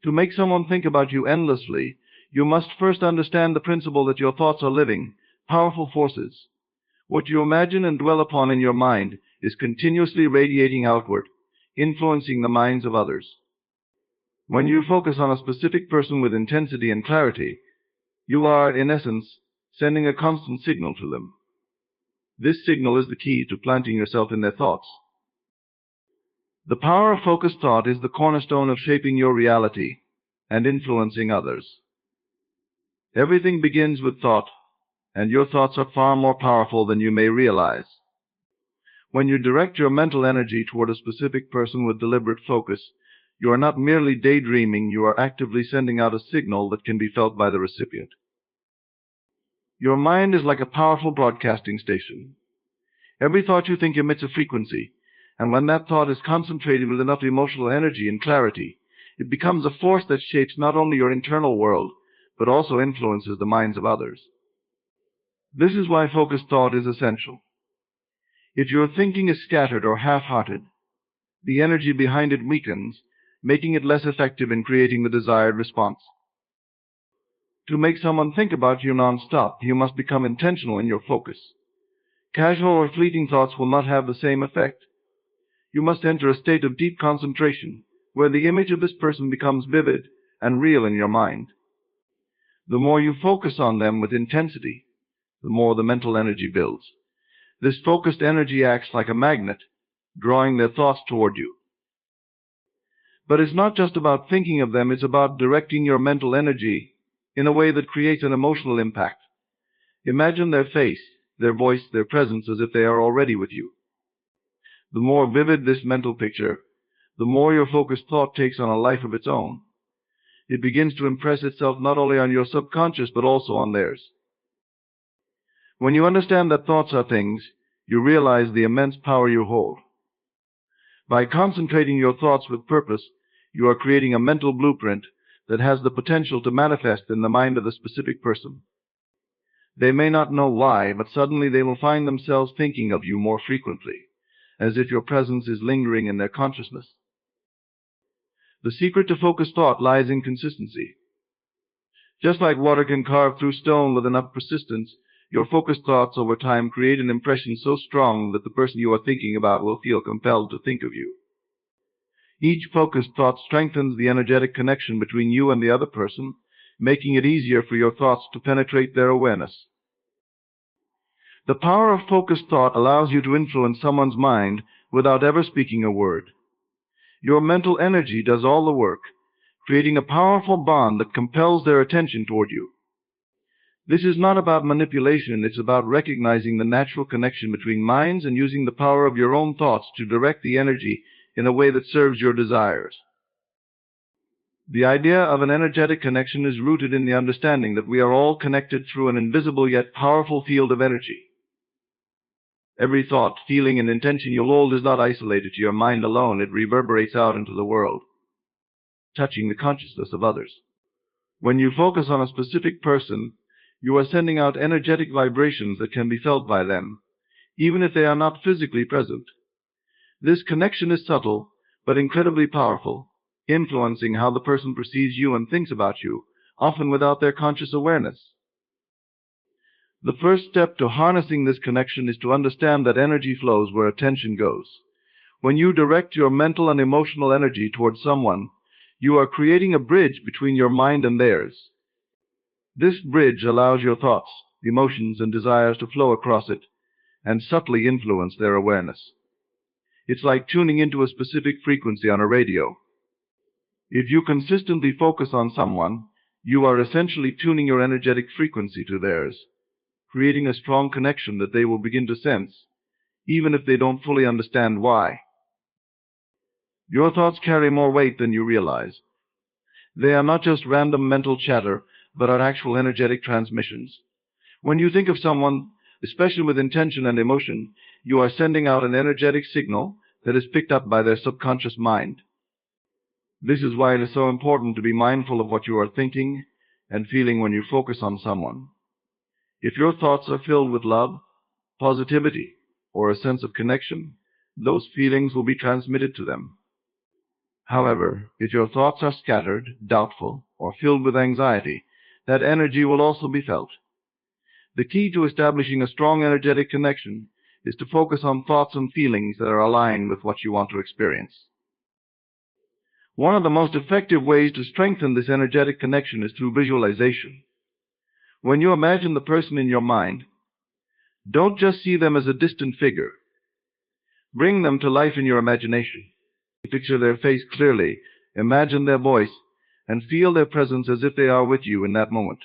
To make someone think about you endlessly, you must first understand the principle that your thoughts are living, powerful forces. What you imagine and dwell upon in your mind is continuously radiating outward, influencing the minds of others. When you focus on a specific person with intensity and clarity, you are, in essence, sending a constant signal to them. This signal is the key to planting yourself in their thoughts. The power of focused thought is the cornerstone of shaping your reality and influencing others. Everything begins with thought, and your thoughts are far more powerful than you may realize. When you direct your mental energy toward a specific person with deliberate focus, you are not merely daydreaming, you are actively sending out a signal that can be felt by the recipient. Your mind is like a powerful broadcasting station. Every thought you think emits a frequency, and when that thought is concentrated with enough emotional energy and clarity, it becomes a force that shapes not only your internal world, but also influences the minds of others. This is why focused thought is essential. If your thinking is scattered or half-hearted, the energy behind it weakens, making it less effective in creating the desired response. To make someone think about you non-stop, you must become intentional in your focus. Casual or fleeting thoughts will not have the same effect. You must enter a state of deep concentration, where the image of this person becomes vivid and real in your mind. The more you focus on them with intensity, the more the mental energy builds. This focused energy acts like a magnet, drawing their thoughts toward you. But it's not just about thinking of them, it's about directing your mental energy in a way that creates an emotional impact. Imagine their face, their voice, their presence as if they are already with you. The more vivid this mental picture, the more your focused thought takes on a life of its own. It begins to impress itself not only on your subconscious, but also on theirs. When you understand that thoughts are things, you realize the immense power you hold. By concentrating your thoughts with purpose, you are creating a mental blueprint that has the potential to manifest in the mind of the specific person. They may not know why, but suddenly they will find themselves thinking of you more frequently, as if your presence is lingering in their consciousness. The secret to focused thought lies in consistency. Just like water can carve through stone with enough persistence, your focused thoughts over time create an impression so strong that the person you are thinking about will feel compelled to think of you. Each focused thought strengthens the energetic connection between you and the other person, making it easier for your thoughts to penetrate their awareness. The power of focused thought allows you to influence someone's mind without ever speaking a word. Your mental energy does all the work, creating a powerful bond that compels their attention toward you. This is not about manipulation, it's about recognizing the natural connection between minds and using the power of your own thoughts to direct the energy in a way that serves your desires. The idea of an energetic connection is rooted in the understanding that we are all connected through an invisible yet powerful field of energy. Every thought, feeling, and intention you hold is not isolated to your mind alone. It reverberates out into the world, touching the consciousness of others. When you focus on a specific person, you are sending out energetic vibrations that can be felt by them, even if they are not physically present. This connection is subtle, but incredibly powerful, influencing how the person perceives you and thinks about you, often without their conscious awareness. The first step to harnessing this connection is to understand that energy flows where attention goes. When you direct your mental and emotional energy towards someone, you are creating a bridge between your mind and theirs. This bridge allows your thoughts, emotions, and desires to flow across it and subtly influence their awareness. It's like tuning into a specific frequency on a radio. If you consistently focus on someone, you are essentially tuning your energetic frequency to theirs, creating a strong connection that they will begin to sense, even if they don't fully understand why. Your thoughts carry more weight than you realize. They are not just random mental chatter, but are actual energetic transmissions. When you think of someone, especially with intention and emotion, you are sending out an energetic signal that is picked up by their subconscious mind. This is why it is so important to be mindful of what you are thinking and feeling when you focus on someone. If your thoughts are filled with love, positivity, or a sense of connection, those feelings will be transmitted to them. However, if your thoughts are scattered, doubtful, or filled with anxiety, that energy will also be felt. The key to establishing a strong energetic connection is to focus on thoughts and feelings that are aligned with what you want to experience. One of the most effective ways to strengthen this energetic connection is through visualization. When you imagine the person in your mind, don't just see them as a distant figure. Bring them to life in your imagination. Picture their face clearly, imagine their voice, and feel their presence as if they are with you in that moment.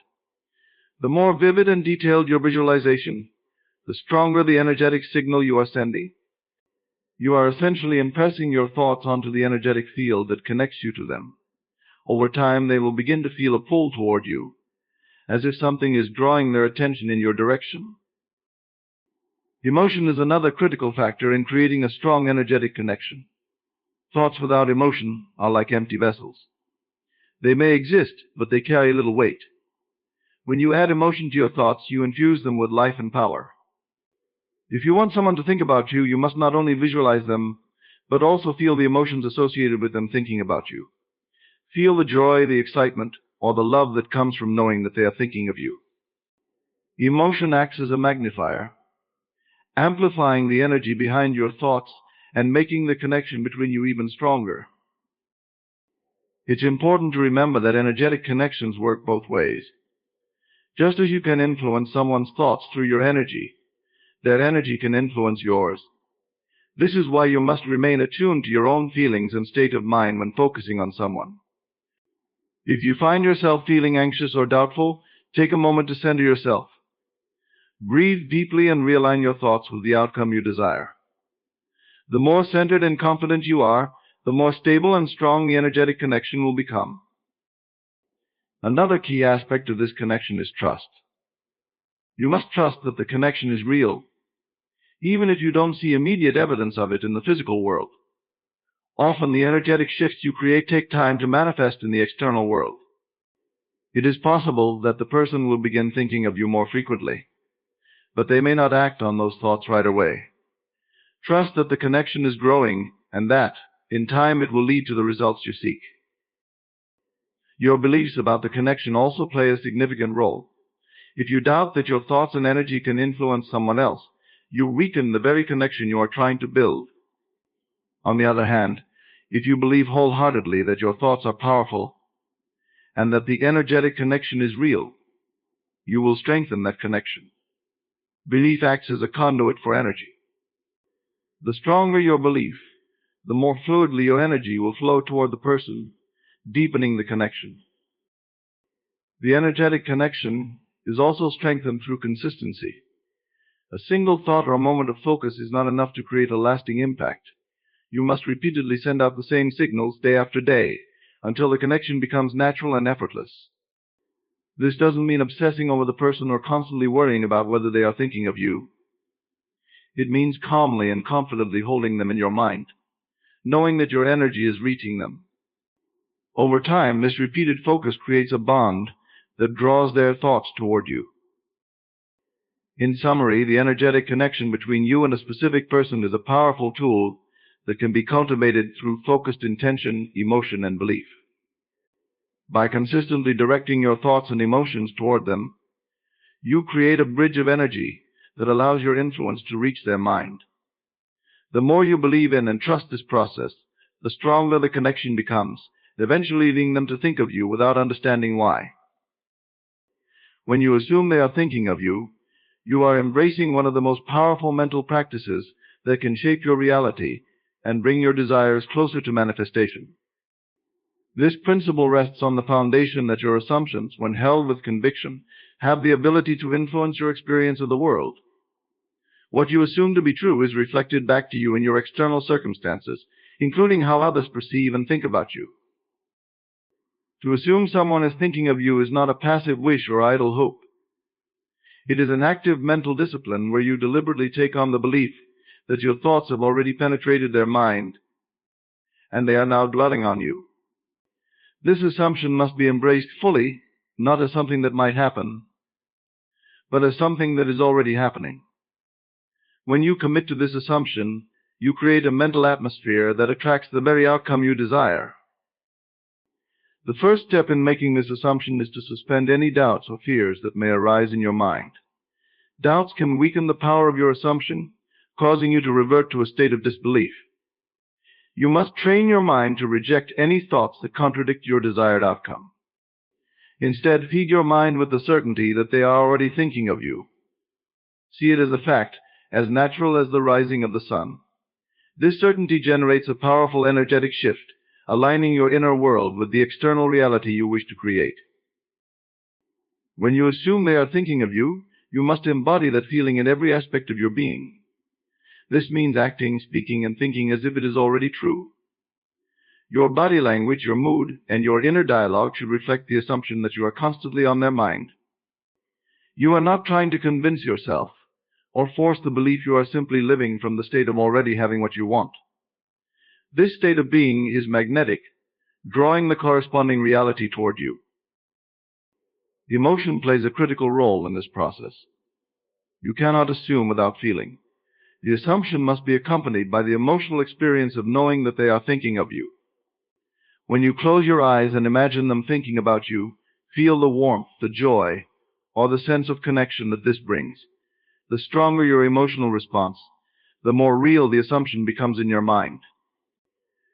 The more vivid and detailed your visualization, the stronger the energetic signal you are sending. You are essentially impressing your thoughts onto the energetic field that connects you to them. Over time, they will begin to feel a pull toward you, as if something is drawing their attention in your direction. Emotion is another critical factor in creating a strong energetic connection. Thoughts without emotion are like empty vessels. They may exist, but they carry little weight. When you add emotion to your thoughts, you infuse them with life and power. If you want someone to think about you, you must not only visualize them, but also feel the emotions associated with them thinking about you. Feel the joy, the excitement, or the love that comes from knowing that they are thinking of you. Emotion acts as a magnifier, amplifying the energy behind your thoughts and making the connection between you even stronger. It's important to remember that energetic connections work both ways. Just as you can influence someone's thoughts through your energy, their energy can influence yours. This is why you must remain attuned to your own feelings and state of mind when focusing on someone. If you find yourself feeling anxious or doubtful, take a moment to center yourself. Breathe deeply and realign your thoughts with the outcome you desire. The more centered and confident you are, the more stable and strong the energetic connection will become. Another key aspect of this connection is trust. You must trust that the connection is real, even if you don't see immediate evidence of it in the physical world. Often the energetic shifts you create take time to manifest in the external world. It is possible that the person will begin thinking of you more frequently, but they may not act on those thoughts right away. Trust that the connection is growing and that, in time, it will lead to the results you seek. Your beliefs about the connection also play a significant role. If you doubt that your thoughts and energy can influence someone else, you weaken the very connection you are trying to build. On the other hand, if you believe wholeheartedly that your thoughts are powerful and that the energetic connection is real, you will strengthen that connection. Belief acts as a conduit for energy. The stronger your belief, the more fluidly your energy will flow toward the person, deepening the connection. The energetic connection is also strengthened through consistency. A single thought or a moment of focus is not enough to create a lasting impact. You must repeatedly send out the same signals day after day until the connection becomes natural and effortless. This doesn't mean obsessing over the person or constantly worrying about whether they are thinking of you. It means calmly and confidently holding them in your mind, knowing that your energy is reaching them. Over time, this repeated focus creates a bond that draws their thoughts toward you. In summary, the energetic connection between you and a specific person is a powerful tool that can be cultivated through focused intention, emotion, and belief. By consistently directing your thoughts and emotions toward them, you create a bridge of energy that allows your influence to reach their mind. The more you believe in and trust this process, the stronger the connection becomes, eventually leading them to think of you without understanding why. When you assume they are thinking of you, you are embracing one of the most powerful mental practices that can shape your reality and bring your desires closer to manifestation. This principle rests on the foundation that your assumptions, when held with conviction, have the ability to influence your experience of the world. What you assume to be true is reflected back to you in your external circumstances, including how others perceive and think about you. To assume someone is thinking of you is not a passive wish or idle hope. It is an active mental discipline where you deliberately take on the belief that your thoughts have already penetrated their mind and they are now dwelling on you. This assumption must be embraced fully, not as something that might happen, but as something that is already happening. When you commit to this assumption, You create a mental atmosphere that attracts the very outcome you desire. The first step in making this assumption is to suspend any doubts or fears that may arise in your mind. Doubts can weaken the power of your assumption, causing you to revert to a state of disbelief. You must train your mind to reject any thoughts that contradict your desired outcome. Instead, feed your mind with the certainty that they are already thinking of you. See it as a fact, as natural as the rising of the sun. This certainty generates a powerful energetic shift, aligning your inner world with the external reality you wish to create. When you assume they are thinking of you, you must embody that feeling in every aspect of your being. This means acting, speaking, and thinking as if it is already true. Your body language, your mood, and your inner dialogue should reflect the assumption that you are constantly on their mind. You are not trying to convince yourself or force the belief. You are simply living from the state of already having what you want. This state of being is magnetic, drawing the corresponding reality toward you. Emotion plays a critical role in this process. You cannot assume without feeling. The assumption must be accompanied by the emotional experience of knowing that they are thinking of you. When you close your eyes and imagine them thinking about you, feel the warmth, the joy, or the sense of connection that this brings. The stronger your emotional response, the more real the assumption becomes in your mind.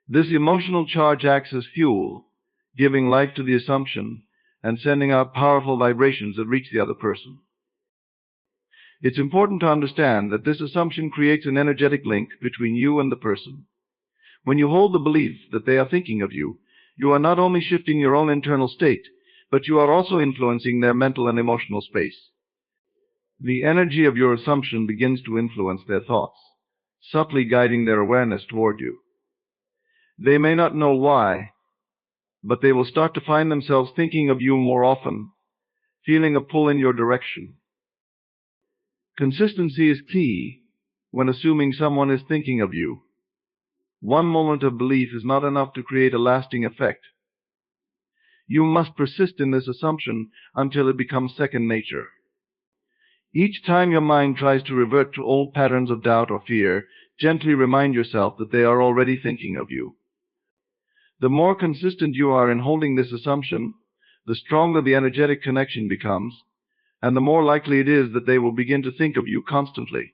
This emotional charge acts as fuel, giving life to the assumption and sending out powerful vibrations that reach the other person. It's important to understand that this assumption creates an energetic link between you and the person. When you hold the belief that they are thinking of you, you are not only shifting your own internal state, but you are also influencing their mental and emotional space. The energy of your assumption begins to influence their thoughts, subtly guiding their awareness toward you. They may not know why, but they will start to find themselves thinking of you more often, feeling a pull in your direction. Consistency is key when assuming someone is thinking of you. One moment of belief is not enough to create a lasting effect. You must persist in this assumption until it becomes second nature. Each time your mind tries to revert to old patterns of doubt or fear, gently remind yourself that they are already thinking of you. The more consistent you are in holding this assumption, the stronger the energetic connection becomes, and the more likely it is that they will begin to think of you constantly.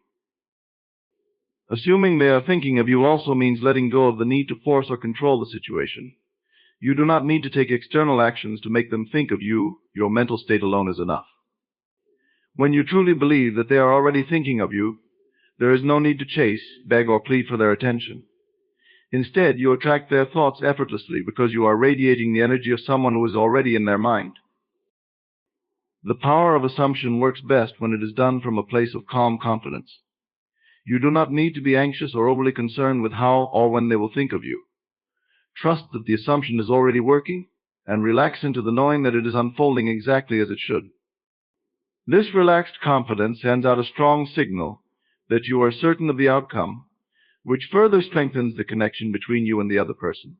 Assuming they are thinking of you also means letting go of the need to force or control the situation. You do not need to take external actions to make them think of you. Your mental state alone is enough. When you truly believe that they are already thinking of you, there is no need to chase, beg, or plead for their attention. Instead, you attract their thoughts effortlessly because you are radiating the energy of someone who is already in their mind. The power of assumption works best when it is done from a place of calm confidence. You do not need to be anxious or overly concerned with how or when they will think of you. Trust that the assumption is already working, and relax into the knowing that it is unfolding exactly as it should. This relaxed confidence sends out a strong signal that you are certain of the outcome, which further strengthens the connection between you and the other person.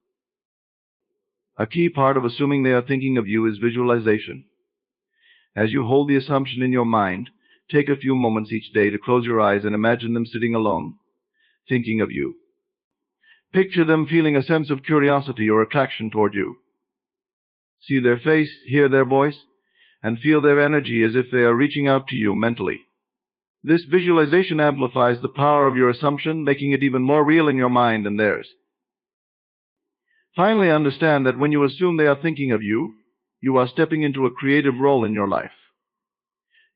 A key part of assuming they are thinking of you is visualization. As you hold the assumption in your mind, take a few moments each day to close your eyes and imagine them sitting alone, thinking of you. Picture them feeling a sense of curiosity or attraction toward you. See their face, hear their voice, and feel their energy as if they are reaching out to you mentally. This visualization amplifies the power of your assumption, making it even more real in your mind and theirs. Finally, understand that when you assume they are thinking of you, you are stepping into a creative role in your life.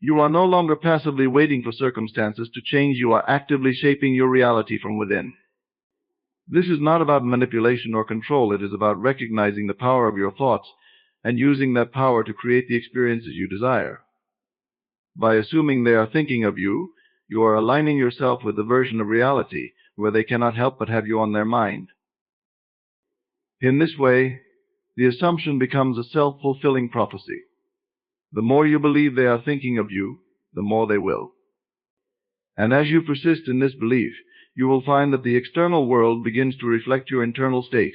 You are no longer passively waiting for circumstances to change. You are actively shaping your reality from within. This is not about manipulation or control. It is about recognizing the power of your thoughts and using that power to create the experiences you desire. By assuming they are thinking of you, you are aligning yourself with the version of reality where they cannot help but have you on their mind. In this way, the assumption becomes a self-fulfilling prophecy. The more you believe they are thinking of you, the more they will. And as you persist in this belief, you will find that the external world begins to reflect your internal state,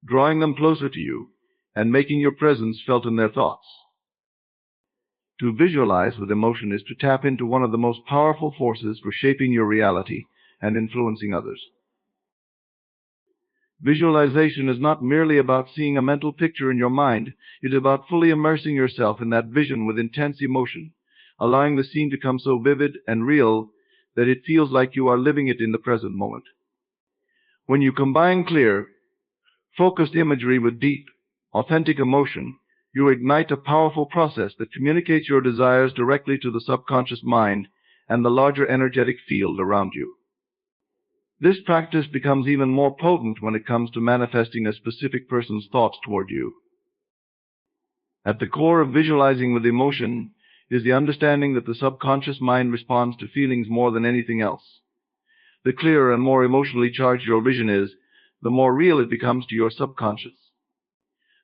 drawing them closer to you and making your presence felt in their thoughts. To visualize with emotion is to tap into one of the most powerful forces for shaping your reality and influencing others. Visualization is not merely about seeing a mental picture in your mind. It is about fully immersing yourself in that vision with intense emotion, allowing the scene to become so vivid and real that it feels like you are living it in the present moment. When you combine clear, focused imagery with deep, authentic emotion, you ignite a powerful process that communicates your desires directly to the subconscious mind and the larger energetic field around you. This practice becomes even more potent when it comes to manifesting a specific person's thoughts toward you. At the core of visualizing with emotion is the understanding that the subconscious mind responds to feelings more than anything else. The clearer and more emotionally charged your vision is, the more real it becomes to your subconscious.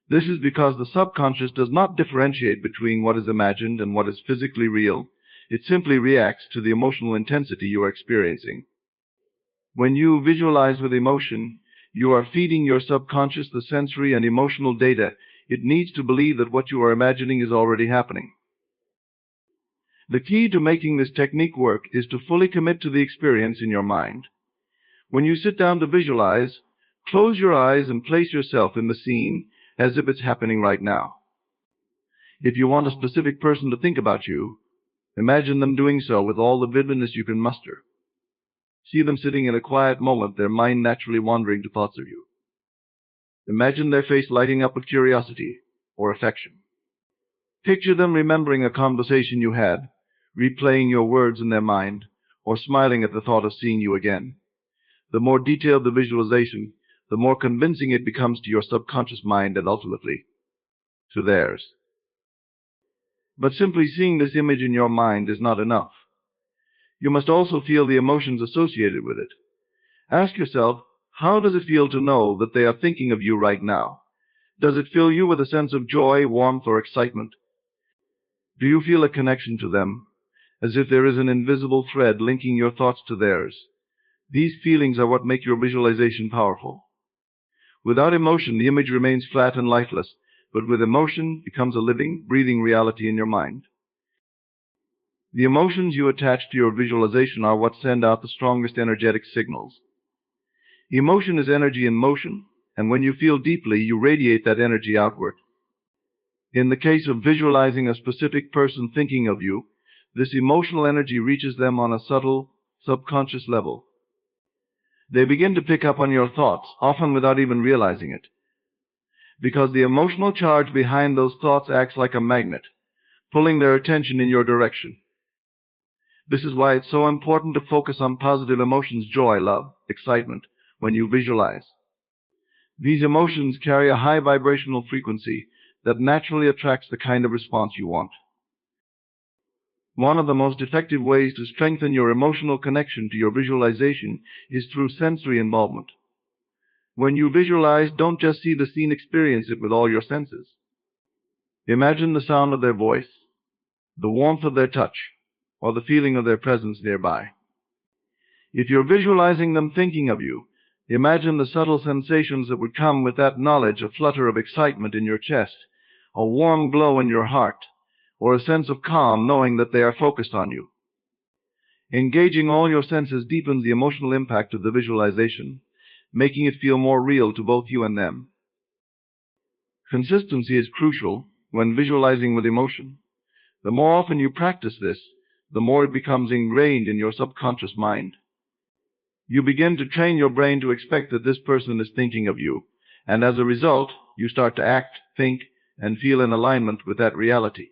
This is because the subconscious does not differentiate between what is imagined and what is physically real. It simply reacts to the emotional intensity you are experiencing. When you visualize with emotion, you are feeding your subconscious the sensory and emotional data it needs to believe that what you are imagining is already happening. The key to making this technique work is to fully commit to the experience in your mind. When you sit down to visualize, close your eyes and place yourself in the scene as if it's happening right now. If you want a specific person to think about you, imagine them doing so with all the vividness you can muster. See them sitting in a quiet moment, their mind naturally wandering to thoughts of you. Imagine their face lighting up with curiosity or affection. Picture them remembering a conversation you had, replaying your words in their mind, or smiling at the thought of seeing you again. The more detailed the visualization, the more convincing it becomes to your subconscious mind and ultimately to theirs. But simply seeing this image in your mind is not enough. You must also feel the emotions associated with it. Ask yourself, how does it feel to know that they are thinking of you right now? Does it fill you with a sense of joy, warmth, or excitement? Do you feel a connection to them, as if there is an invisible thread linking your thoughts to theirs? These feelings are what make your visualization powerful. Without emotion, the image remains flat and lifeless, but with emotion, it becomes a living, breathing reality in your mind. The emotions you attach to your visualization are what send out the strongest energetic signals. Emotion is energy in motion, and when you feel deeply, you radiate that energy outward. In the case of visualizing a specific person thinking of you, this emotional energy reaches them on a subtle, subconscious level. They begin to pick up on your thoughts, often without even realizing it, because the emotional charge behind those thoughts acts like a magnet, pulling their attention in your direction. This is why it's so important to focus on positive emotions, joy, love, excitement, when you visualize. These emotions carry a high vibrational frequency that naturally attracts the kind of response you want. One of the most effective ways to strengthen your emotional connection to your visualization is through sensory involvement. When you visualize, don't just see the scene, experience it with all your senses. Imagine the sound of their voice, the warmth of their touch, or the feeling of their presence nearby. If you're visualizing them thinking of you, imagine the subtle sensations that would come with that knowledge: a flutter of excitement in your chest, a warm glow in your heart, or a sense of calm knowing that they are focused on you. Engaging all your senses deepens the emotional impact of the visualization, making it feel more real to both you and them. Consistency is crucial when visualizing with emotion. The more often you practice this, the more it becomes ingrained in your subconscious mind. You begin to train your brain to expect that this person is thinking of you, and as a result, you start to act, think, and feel in alignment with that reality.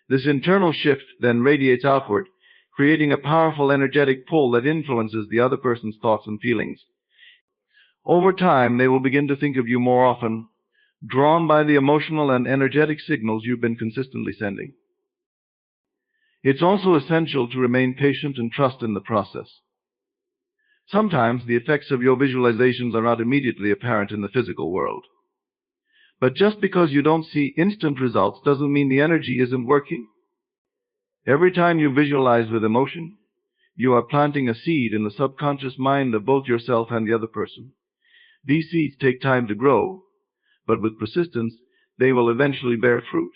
This internal shift then radiates outward, creating a powerful energetic pull that influences the other person's thoughts and feelings. Over time, they will begin to think of you more often, drawn by the emotional and energetic signals you've been consistently sending. It's also essential to remain patient and trust in the process. Sometimes the effects of your visualizations are not immediately apparent in the physical world. But just because you don't see instant results doesn't mean the energy isn't working. Every time you visualize with emotion, you are planting a seed in the subconscious mind of both yourself and the other person. These seeds take time to grow, but with persistence, they will eventually bear fruit.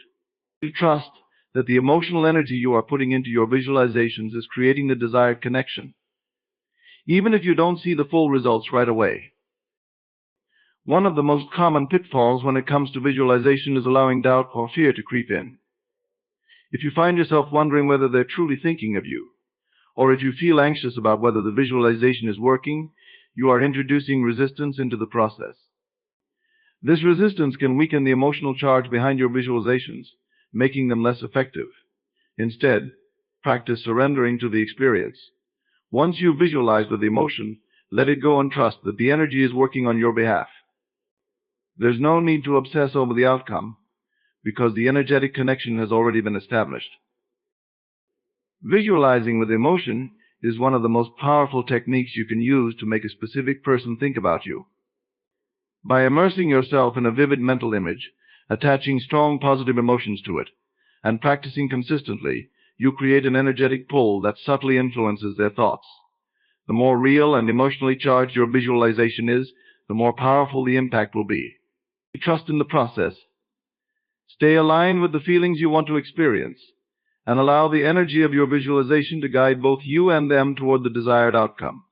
You trust that the emotional energy you are putting into your visualizations is creating the desired connection. Even if you don't see the full results right away, One of the most common pitfalls when it comes to visualization is allowing doubt or fear to creep in. If you find yourself wondering whether they're truly thinking of you, or if you feel anxious about whether the visualization is working, you are introducing resistance into the process. This resistance can weaken the emotional charge behind your visualizations, making them less effective. Instead, practice surrendering to the experience. Once you visualize with emotion, let it go and trust that the energy is working on your behalf. There's no need to obsess over the outcome, because the energetic connection has already been established. Visualizing with emotion is one of the most powerful techniques you can use to make a specific person think about you. By immersing yourself in a vivid mental image, attaching strong positive emotions to it, and practicing consistently, you create an energetic pull that subtly influences their thoughts. The more real and emotionally charged your visualization is, the more powerful the impact will be. Trust in the process. Stay aligned with the feelings you want to experience, and allow the energy of your visualization to guide both you and them toward the desired outcome.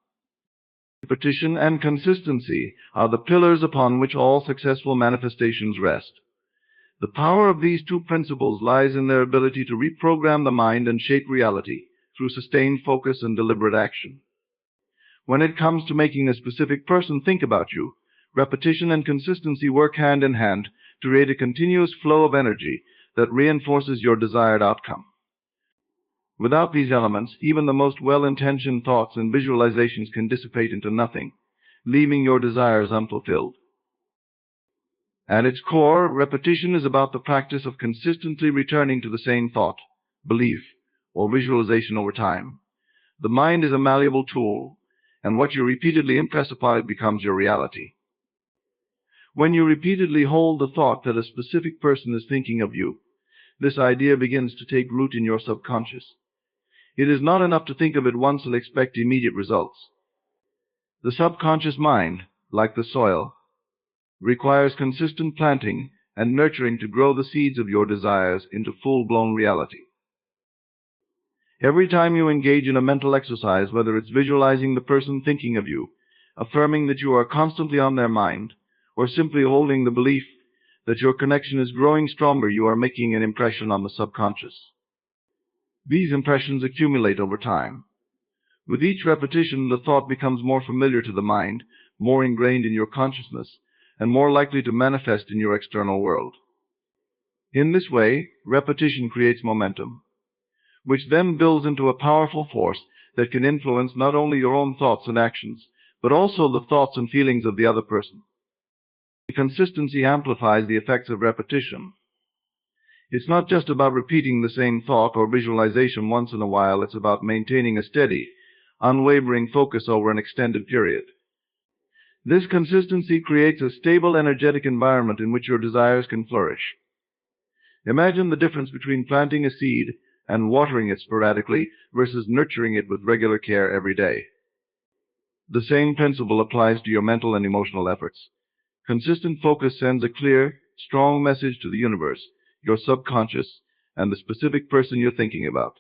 Repetition and consistency are the pillars upon which all successful manifestations rest. The power of these two principles lies in their ability to reprogram the mind and shape reality through sustained focus and deliberate action. When it comes to making a specific person think about you, repetition and consistency work hand in hand to create a continuous flow of energy that reinforces your desired outcome. Without these elements, even the most well-intentioned thoughts and visualizations can dissipate into nothing, leaving your desires unfulfilled. At its core, repetition is about the practice of consistently returning to the same thought, belief, or visualization over time. The mind is a malleable tool, and what you repeatedly impress upon it becomes your reality. When you repeatedly hold the thought that a specific person is thinking of you, this idea begins to take root in your subconscious. It is not enough to think of it once and expect immediate results. The subconscious mind, like the soil, requires consistent planting and nurturing to grow the seeds of your desires into full-blown reality. Every time you engage in a mental exercise, whether it's visualizing the person thinking of you, affirming that you are constantly on their mind, or simply holding the belief that your connection is growing stronger, you are making an impression on the subconscious. These impressions accumulate over time. With each repetition, the thought becomes more familiar to the mind, more ingrained in your consciousness, and more likely to manifest in your external world. In this way, repetition creates momentum, which then builds into a powerful force that can influence not only your own thoughts and actions, but also the thoughts and feelings of the other person. Consistency amplifies the effects of repetition. It's not just about repeating the same thought or visualization once in a while, it's about maintaining a steady, unwavering focus over an extended period. This consistency creates a stable, energetic environment in which your desires can flourish. Imagine the difference between planting a seed and watering it sporadically versus nurturing it with regular care every day. The same principle applies to your mental and emotional efforts. Consistent focus sends a clear, strong message to the universe, your subconscious, and the specific person you're thinking about.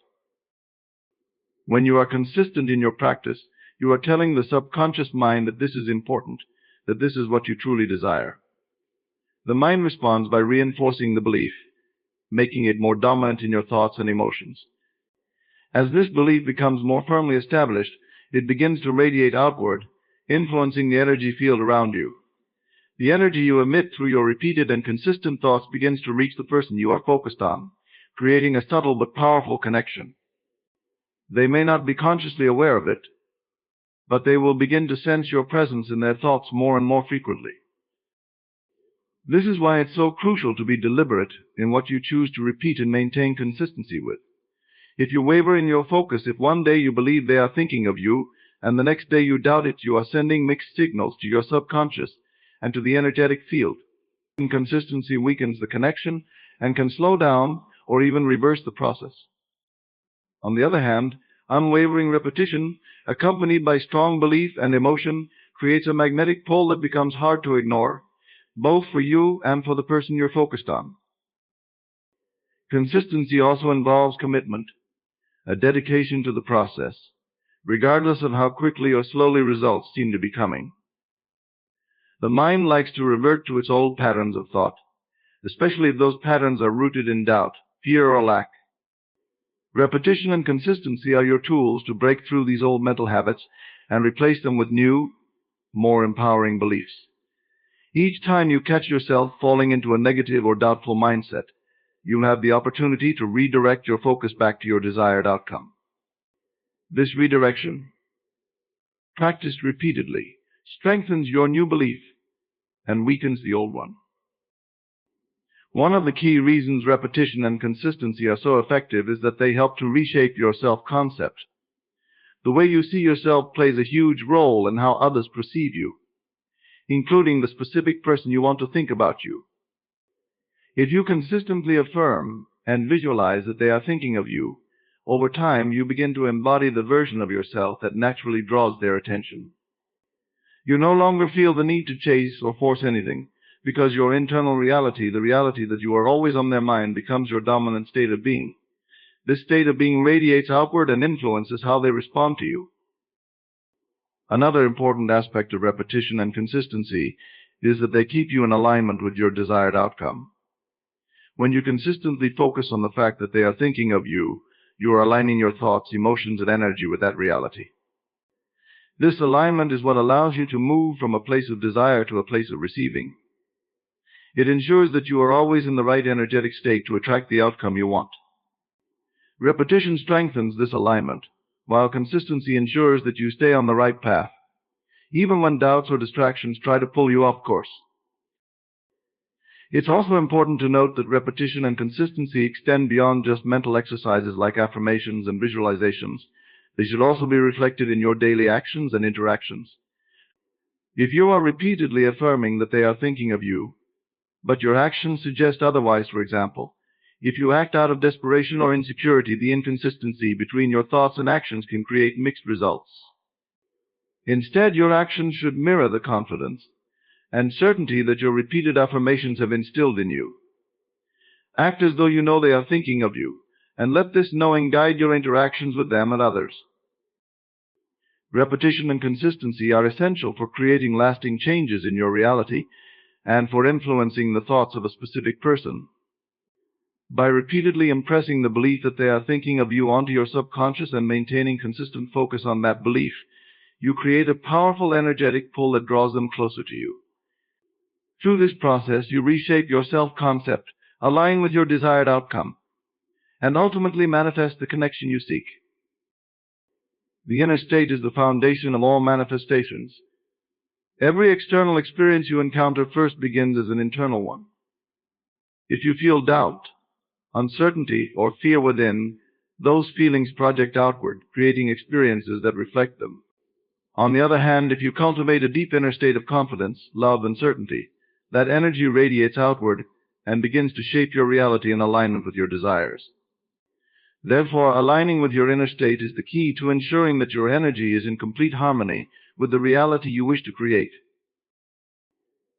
When you are consistent in your practice, you are telling the subconscious mind that this is important, that this is what you truly desire. The mind responds by reinforcing the belief, making it more dominant in your thoughts and emotions. As this belief becomes more firmly established, it begins to radiate outward, influencing the energy field around you. The energy you emit through your repeated and consistent thoughts begins to reach the person you are focused on, creating a subtle but powerful connection. They may not be consciously aware of it, but they will begin to sense your presence in their thoughts more and more frequently. This is why it's so crucial to be deliberate in what you choose to repeat and maintain consistency with. If you waver in your focus, if one day you believe they are thinking of you, and the next day you doubt it, you are sending mixed signals to your subconscious and to the energetic field. Inconsistency weakens the connection and can slow down or even reverse the process. On the other hand, unwavering repetition, accompanied by strong belief and emotion, creates a magnetic pull that becomes hard to ignore, both for you and for the person you're focused on. Consistency also involves commitment, a dedication to the process, regardless of how quickly or slowly results seem to be coming. The mind likes to revert to its old patterns of thought, especially if those patterns are rooted in doubt, fear, or lack. Repetition and consistency are your tools to break through these old mental habits and replace them with new, more empowering beliefs. Each time you catch yourself falling into a negative or doubtful mindset, you'll have the opportunity to redirect your focus back to your desired outcome. This redirection, practiced repeatedly, strengthens your new belief and weakens the old one. One of the key reasons repetition and consistency are so effective is that they help to reshape your self-concept. The way you see yourself plays a huge role in how others perceive you, including the specific person you want to think about you. If you consistently affirm and visualize that they are thinking of you, over time you begin to embody the version of yourself that naturally draws their attention. You no longer feel the need to chase or force anything, because your internal reality, the reality that you are always on their mind, becomes your dominant state of being. This state of being radiates outward and influences how they respond to you. Another important aspect of repetition and consistency is that they keep you in alignment with your desired outcome. When you consistently focus on the fact that they are thinking of you, you are aligning your thoughts, emotions, and energy with that reality. This alignment is what allows you to move from a place of desire to a place of receiving. It ensures that you are always in the right energetic state to attract the outcome you want. Repetition strengthens this alignment, while consistency ensures that you stay on the right path, even when doubts or distractions try to pull you off course. It's also important to note that repetition and consistency extend beyond just mental exercises like affirmations and visualizations. They should also be reflected in your daily actions and interactions. If you are repeatedly affirming that they are thinking of you, but your actions suggest otherwise, for example, if you act out of desperation or insecurity, the inconsistency between your thoughts and actions can create mixed results. Instead, your actions should mirror the confidence and certainty that your repeated affirmations have instilled in you. Act as though you know they are thinking of you, and let this knowing guide your interactions with them and others. Repetition and consistency are essential for creating lasting changes in your reality and for influencing the thoughts of a specific person. By repeatedly impressing the belief that they are thinking of you onto your subconscious and maintaining consistent focus on that belief, you create a powerful energetic pull that draws them closer to you. Through this process, you reshape your self-concept, align with your desired outcome, and ultimately manifest the connection you seek. The inner state is the foundation of all manifestations. Every external experience you encounter first begins as an internal one. If you feel doubt, uncertainty, or fear within, those feelings project outward, creating experiences that reflect them. On the other hand, if you cultivate a deep inner state of confidence, love, and certainty, that energy radiates outward and begins to shape your reality in alignment with your desires. Therefore, aligning with your inner state is the key to ensuring that your energy is in complete harmony with the reality you wish to create.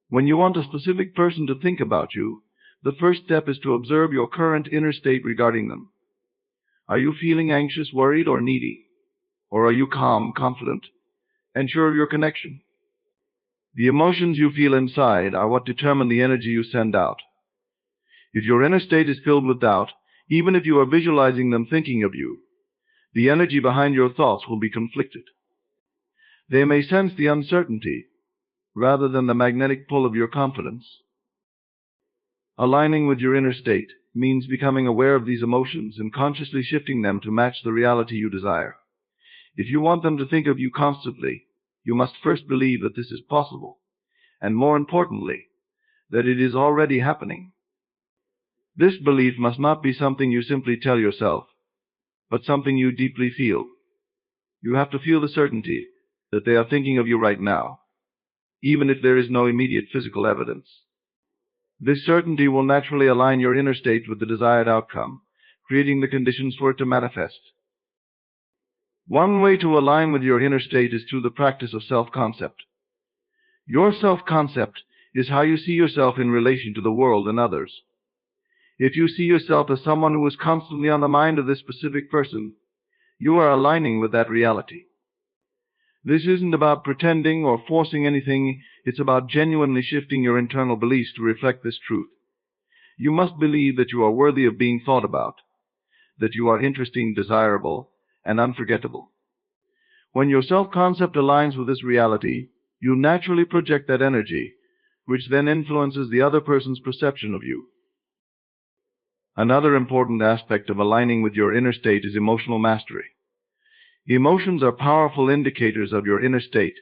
When you want a specific person to think about you, the first step is to observe your current inner state regarding them. Are you feeling anxious, worried, or needy? Or are you calm, confident, and sure of your connection? The emotions you feel inside are what determine the energy you send out. If your inner state is filled with doubt, even if you are visualizing them thinking of you, the energy behind your thoughts will be conflicted. They may sense the uncertainty rather than the magnetic pull of your confidence. Aligning with your inner state means becoming aware of these emotions and consciously shifting them to match the reality you desire. If you want them to think of you constantly, you must first believe that this is possible, and more importantly, that it is already happening. This belief must not be something you simply tell yourself, but something you deeply feel. You have to feel the certainty that they are thinking of you right now, even if there is no immediate physical evidence. This certainty will naturally align your inner state with the desired outcome, creating the conditions for it to manifest. One way to align with your inner state is through the practice of self-concept. Your self-concept is how you see yourself in relation to the world and others. If you see yourself as someone who is constantly on the mind of this specific person, you are aligning with that reality. This isn't about pretending or forcing anything, it's about genuinely shifting your internal beliefs to reflect this truth. You must believe that you are worthy of being thought about, that you are interesting, desirable, and unforgettable. When your self-concept aligns with this reality, you naturally project that energy, which then influences the other person's perception of you. Another important aspect of aligning with your inner state is emotional mastery. Emotions are powerful indicators of your inner state,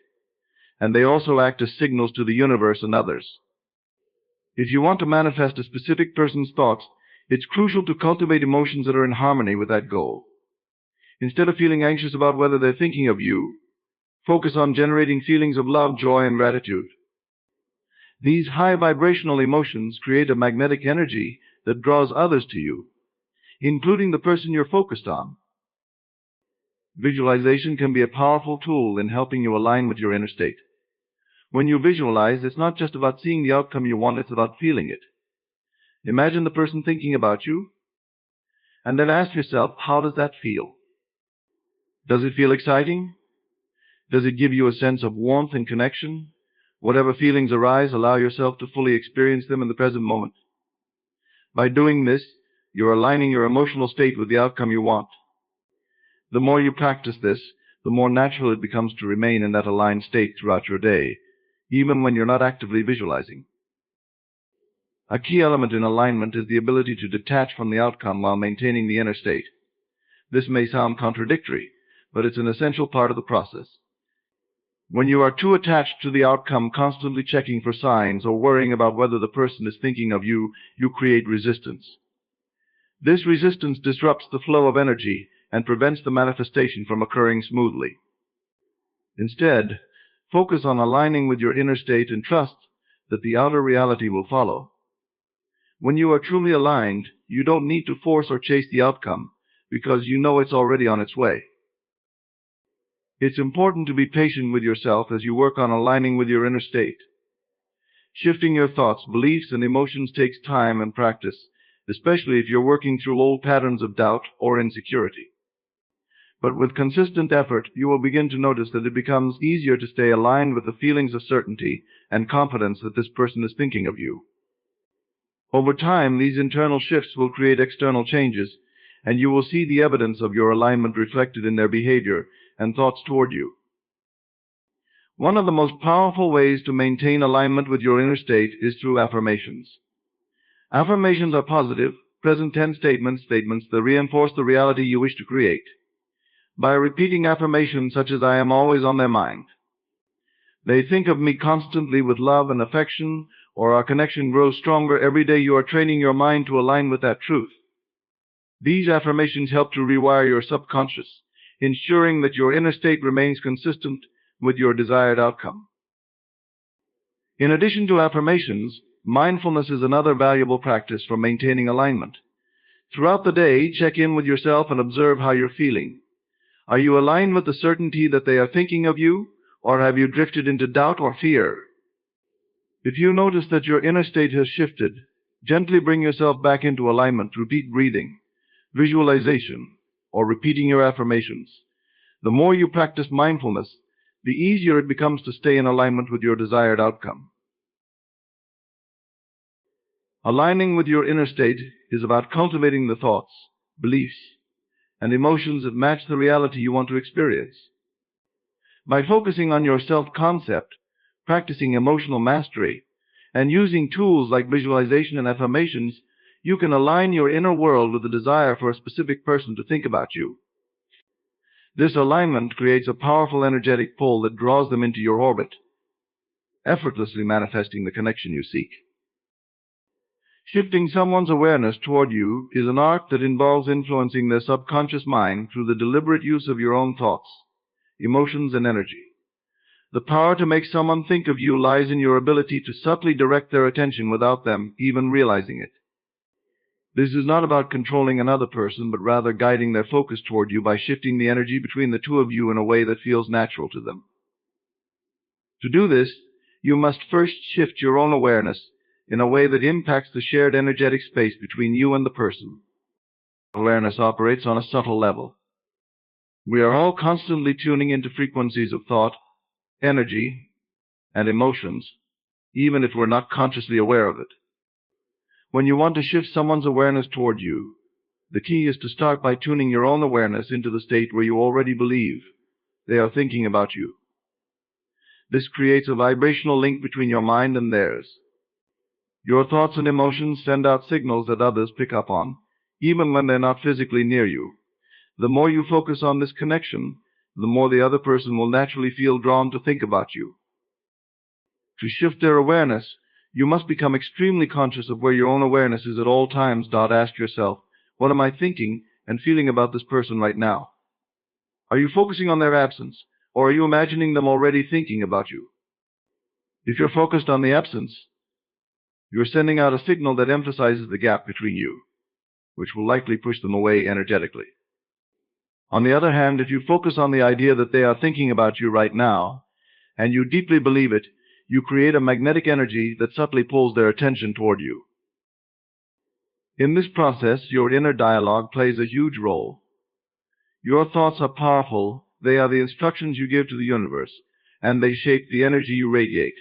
and they also act as signals to the universe and others. If you want to manifest a specific person's thoughts, it's crucial to cultivate emotions that are in harmony with that goal. Instead of feeling anxious about whether they're thinking of you, focus on generating feelings of love, joy, and gratitude. These high vibrational emotions create a magnetic energy that draws others to you, including the person you're focused on. Visualization can be a powerful tool in helping you align with your inner state. When you visualize, it's not just about seeing the outcome you want, it's about feeling it. Imagine the person thinking about you, and then ask yourself, how does that feel? Does it feel exciting? Does it give you a sense of warmth and connection? Whatever feelings arise, allow yourself to fully experience them in the present moment. By doing this, you're aligning your emotional state with the outcome you want. The more you practice this, the more natural it becomes to remain in that aligned state throughout your day, even when you're not actively visualizing. A key element in alignment is the ability to detach from the outcome while maintaining the inner state. This may sound contradictory, but it's an essential part of the process. When you are too attached to the outcome, constantly checking for signs or worrying about whether the person is thinking of you, you create resistance. This resistance disrupts the flow of energy and prevents the manifestation from occurring smoothly. Instead, focus on aligning with your inner state and trust that the outer reality will follow. When you are truly aligned, you don't need to force or chase the outcome because you know it's already on its way. It's important to be patient with yourself as you work on aligning with your inner state. Shifting your thoughts, beliefs, and emotions takes time and practice, especially if you're working through old patterns of doubt or insecurity. But with consistent effort, you will begin to notice that it becomes easier to stay aligned with the feelings of certainty and confidence that this person is thinking of you. Over time, these internal shifts will create external changes, and you will see the evidence of your alignment reflected in their behavior and thoughts toward you. One of the most powerful ways to maintain alignment with your inner state is through affirmations. Affirmations are positive, present tense statements that reinforce the reality you wish to create. By repeating affirmations such as "I am always on their mind," "They think of me constantly with love and affection," or "Our connection grows stronger every day," you are training your mind to align with that truth. These affirmations help to rewire your subconscious, ensuring that your inner state remains consistent with your desired outcome. In addition to affirmations, mindfulness is another valuable practice for maintaining alignment. Throughout the day, check in with yourself and observe how you're feeling. Are you aligned with the certainty that they are thinking of you, or have you drifted into doubt or fear? If you notice that your inner state has shifted, gently bring yourself back into alignment through deep breathing, visualization, or repeating your affirmations. The more you practice mindfulness, the easier it becomes to stay in alignment with your desired outcome. Aligning with your inner state is about cultivating the thoughts, beliefs, and emotions that match the reality you want to experience. By focusing on your self-concept, practicing emotional mastery, and using tools like visualization and affirmations, you can align your inner world with the desire for a specific person to think about you. This alignment creates a powerful energetic pull that draws them into your orbit, effortlessly manifesting the connection you seek. Shifting someone's awareness toward you is an art that involves influencing their subconscious mind through the deliberate use of your own thoughts, emotions, and energy. The power to make someone think of you lies in your ability to subtly direct their attention without them even realizing it. This is not about controlling another person, but rather guiding their focus toward you by shifting the energy between the two of you in a way that feels natural to them. To do this, you must first shift your own awareness in a way that impacts the shared energetic space between you and the person. Awareness operates on a subtle level. We are all constantly tuning into frequencies of thought, energy, and emotions, even if we're not consciously aware of it. When you want to shift someone's awareness toward you, the key is to start by tuning your own awareness into the state where you already believe they are thinking about you. This creates a vibrational link between your mind and theirs. Your thoughts and emotions send out signals that others pick up on, even when they're not physically near you. The more you focus on this connection, the more the other person will naturally feel drawn to think about you. To shift their awareness, you must become extremely conscious of where your own awareness is at all times. Ask yourself, what am I thinking and feeling about this person right now? Are you focusing on their absence, or are you imagining them already thinking about you? If you're focused on the absence, you're sending out a signal that emphasizes the gap between you, which will likely push them away energetically. On the other hand, if you focus on the idea that they are thinking about you right now, and you deeply believe it, you create a magnetic energy that subtly pulls their attention toward you. In this process, your inner dialogue plays a huge role. Your thoughts are powerful. They are the instructions you give to the universe, and they shape the energy you radiate.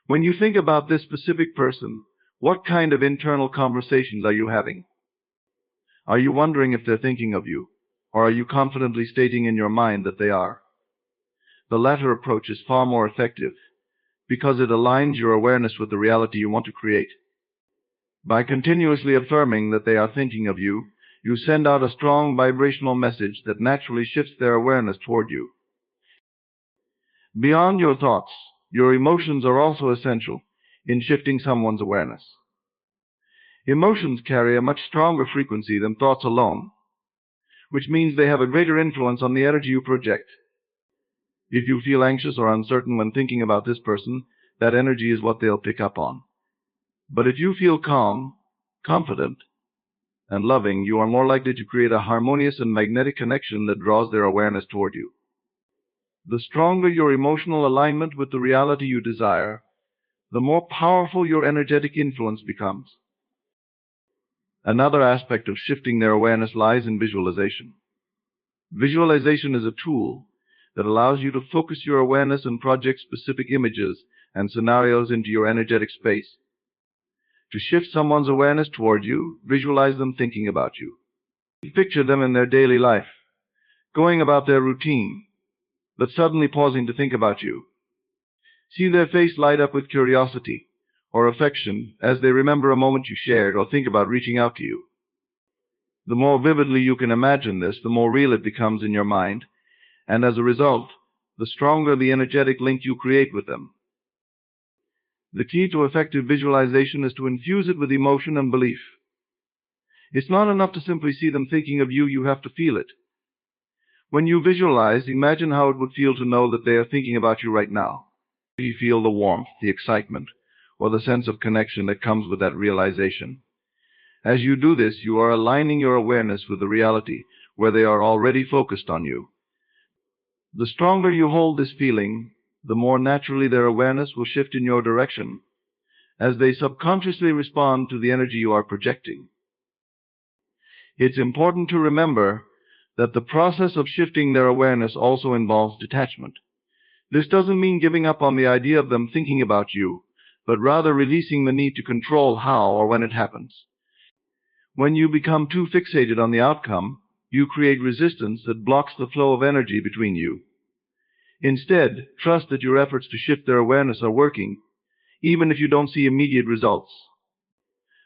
When you think about this specific person, what kind of internal conversations are you having? Are you wondering if they're thinking of you, or are you confidently stating in your mind that they are? The latter approach is far more effective because it aligns your awareness with the reality you want to create. By continuously affirming that they are thinking of you, you send out a strong vibrational message that naturally shifts their awareness toward you. Beyond your thoughts, your emotions are also essential in shifting someone's awareness. Emotions carry a much stronger frequency than thoughts alone, which means they have a greater influence on the energy you project. If you feel anxious or uncertain when thinking about this person, that energy is what they'll pick up on. But if you feel calm, confident, and loving, you are more likely to create a harmonious and magnetic connection that draws their awareness toward you. The stronger your emotional alignment with the reality you desire, the more powerful your energetic influence becomes. Another aspect of shifting their awareness lies in visualization. Visualization is a tool that allows you to focus your awareness and project specific images and scenarios into your energetic space. To shift someone's awareness toward you, visualize them thinking about you. Picture them in their daily life, going about their routine, but suddenly pausing to think about you. See their face light up with curiosity or affection as they remember a moment you shared or think about reaching out to you. The more vividly you can imagine this, the more real it becomes in your mind, and as a result, the stronger the energetic link you create with them. The key to effective visualization is to infuse it with emotion and belief. It's not enough to simply see them thinking of you, you have to feel it. When you visualize, imagine how it would feel to know that they are thinking about you right now. Do you feel the warmth, the excitement, or the sense of connection that comes with that realization? As you do this, you are aligning your awareness with the reality where they are already focused on you. The stronger you hold this feeling, the more naturally their awareness will shift in your direction, as they subconsciously respond to the energy you are projecting. It's important to remember that the process of shifting their awareness also involves detachment. This doesn't mean giving up on the idea of them thinking about you, but rather releasing the need to control how or when it happens. When you become too fixated on the outcome, you create resistance that blocks the flow of energy between you. Instead, trust that your efforts to shift their awareness are working, even if you don't see immediate results.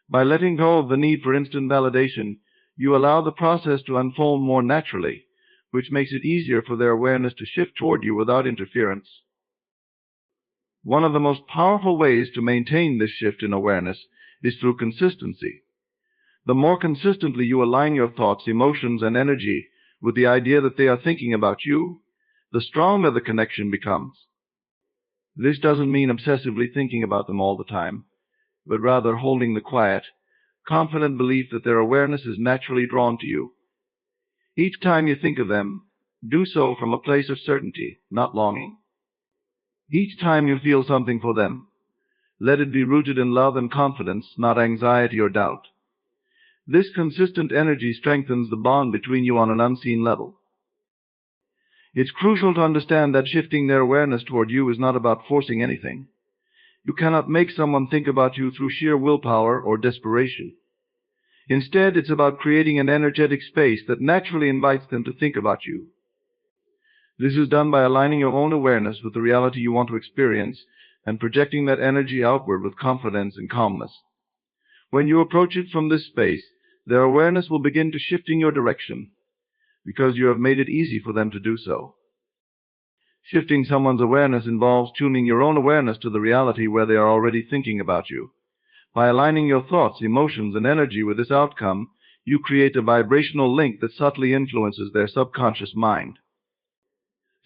By letting go of the need for instant validation, you allow the process to unfold more naturally, which makes it easier for their awareness to shift toward you without interference. One of the most powerful ways to maintain this shift in awareness is through consistency. The more consistently you align your thoughts, emotions, and energy with the idea that they are thinking about you, the stronger the connection becomes. This doesn't mean obsessively thinking about them all the time, but rather holding the quiet, confident belief that their awareness is naturally drawn to you. Each time you think of them, do so from a place of certainty, not longing. Each time you feel something for them, let it be rooted in love and confidence, not anxiety or doubt. This consistent energy strengthens the bond between you on an unseen level. It's crucial to understand that shifting their awareness toward you is not about forcing anything. You cannot make someone think about you through sheer willpower or desperation. Instead, it's about creating an energetic space that naturally invites them to think about you. This is done by aligning your own awareness with the reality you want to experience and projecting that energy outward with confidence and calmness. When you approach it from this space, their awareness will begin to shift in your direction because you have made it easy for them to do so. Shifting someone's awareness involves tuning your own awareness to the reality where they are already thinking about you. By aligning your thoughts, emotions, and energy with this outcome, you create a vibrational link that subtly influences their subconscious mind.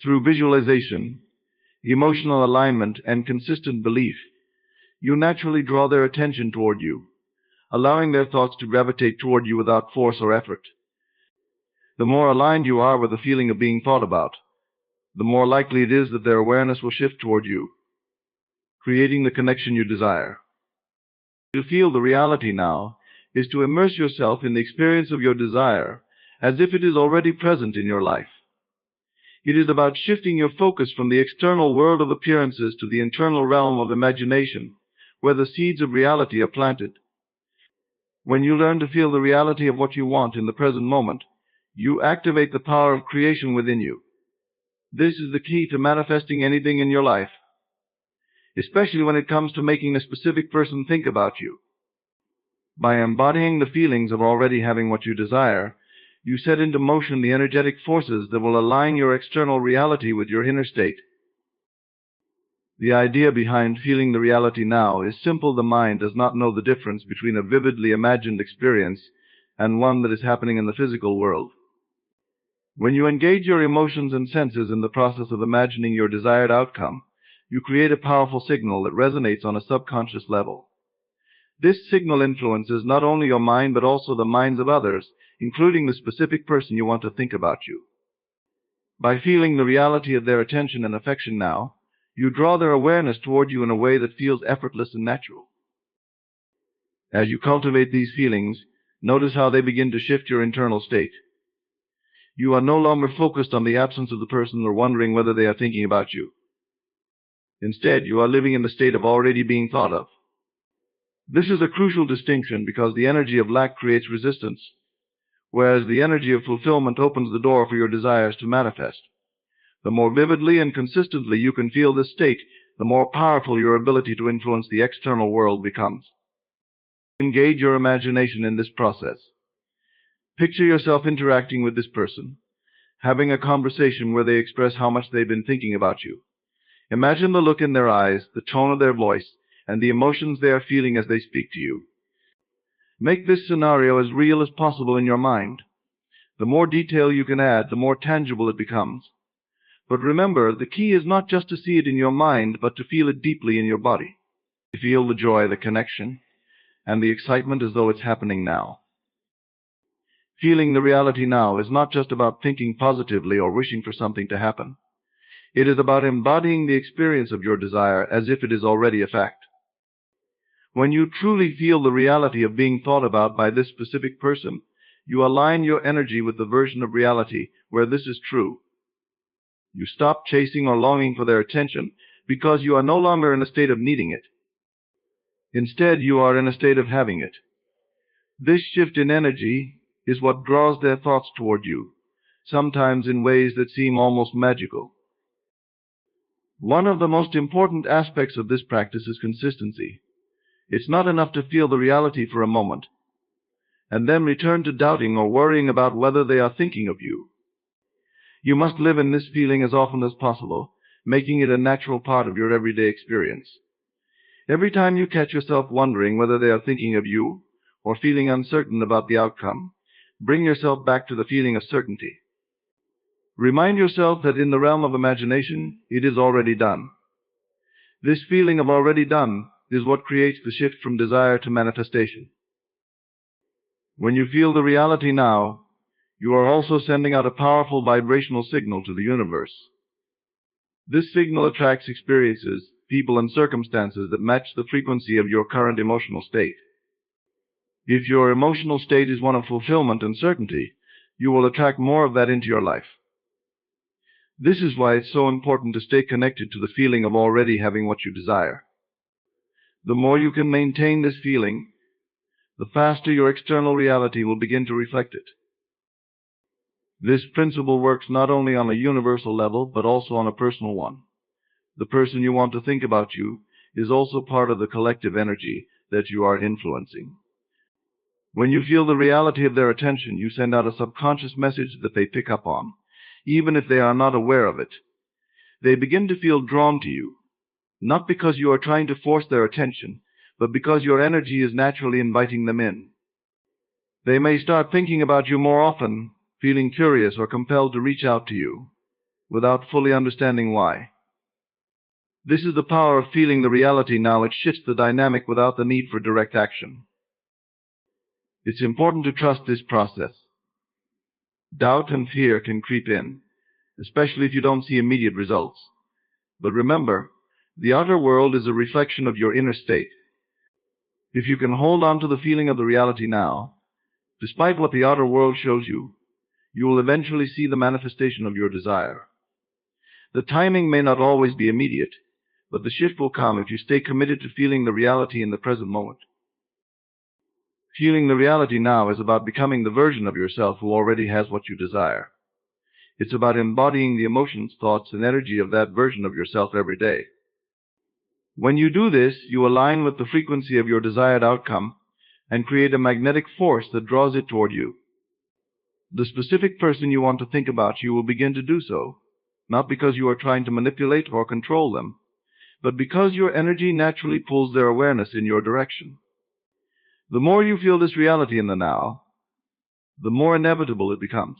Through visualization, emotional alignment, and consistent belief, you naturally draw their attention toward you, allowing their thoughts to gravitate toward you without force or effort. The more aligned you are with the feeling of being thought about, the more likely it is that their awareness will shift toward you, creating the connection you desire. To feel the reality now is to immerse yourself in the experience of your desire as if it is already present in your life. It is about shifting your focus from the external world of appearances to the internal realm of imagination, where the seeds of reality are planted. When you learn to feel the reality of what you want in the present moment, you activate the power of creation within you. This is the key to manifesting anything in your life, especially when it comes to making a specific person think about you. By embodying the feelings of already having what you desire, you set into motion the energetic forces that will align your external reality with your inner state. The idea behind feeling the reality now is simple. The mind does not know the difference between a vividly imagined experience and one that is happening in the physical world. When you engage your emotions and senses in the process of imagining your desired outcome, you create a powerful signal that resonates on a subconscious level. This signal influences not only your mind but also the minds of others, including the specific person you want to think about you. By feeling the reality of their attention and affection now, you draw their awareness toward you in a way that feels effortless and natural. As you cultivate these feelings, notice how they begin to shift your internal state. You are no longer focused on the absence of the person or wondering whether they are thinking about you. Instead, you are living in the state of already being thought of. This is a crucial distinction because the energy of lack creates resistance, whereas the energy of fulfillment opens the door for your desires to manifest. The more vividly and consistently you can feel this state, the more powerful your ability to influence the external world becomes. Engage your imagination in this process. Picture yourself interacting with this person, having a conversation where they express how much they've been thinking about you. Imagine the look in their eyes, the tone of their voice, and the emotions they are feeling as they speak to you. Make this scenario as real as possible in your mind. The more detail you can add, the more tangible it becomes. But remember, the key is not just to see it in your mind, but to feel it deeply in your body. To feel the joy, the connection, and the excitement as though it's happening now. Feeling the reality now is not just about thinking positively or wishing for something to happen. It is about embodying the experience of your desire as if it is already a fact. When you truly feel the reality of being thought about by this specific person, you align your energy with the version of reality where this is true. You stop chasing or longing for their attention because you are no longer in a state of needing it. Instead, you are in a state of having it. This shift in energy is what draws their thoughts toward you, sometimes in ways that seem almost magical. One of the most important aspects of this practice is consistency. It's not enough to feel the reality for a moment, and then return to doubting or worrying about whether they are thinking of you. You must live in this feeling as often as possible, making it a natural part of your everyday experience. Every time you catch yourself wondering whether they are thinking of you, or feeling uncertain about the outcome, bring yourself back to the feeling of certainty. Remind yourself that in the realm of imagination, it is already done. This feeling of already done is what creates the shift from desire to manifestation. When you feel the reality now, you are also sending out a powerful vibrational signal to the universe. This signal attracts experiences, people, and circumstances that match the frequency of your current emotional state. If your emotional state is one of fulfillment and certainty, you will attract more of that into your life. This is why it's so important to stay connected to the feeling of already having what you desire. The more you can maintain this feeling, the faster your external reality will begin to reflect it. This principle works not only on a universal level, but also on a personal one. The person you want to think about you is also part of the collective energy that you are influencing. When you feel the reality of their attention, you send out a subconscious message that they pick up on, even if they are not aware of it. They begin to feel drawn to you, not because you are trying to force their attention, but because your energy is naturally inviting them in. They may start thinking about you more often, feeling curious or compelled to reach out to you, without fully understanding why. This is the power of feeling the reality now. It shifts the dynamic without the need for direct action. It's important to trust this process. Doubt and fear can creep in, especially if you don't see immediate results. But remember, the outer world is a reflection of your inner state. If you can hold on to the feeling of the reality now, despite what the outer world shows you, you will eventually see the manifestation of your desire. The timing may not always be immediate, but the shift will come if you stay committed to feeling the reality in the present moment. Feeling the reality now is about becoming the version of yourself who already has what you desire. It's about embodying the emotions, thoughts, and energy of that version of yourself every day. When you do this, you align with the frequency of your desired outcome and create a magnetic force that draws it toward you. The specific person you want to think about you will begin to do so, not because you are trying to manipulate or control them, but because your energy naturally pulls their awareness in your direction. The more you feel this reality in the now, the more inevitable it becomes.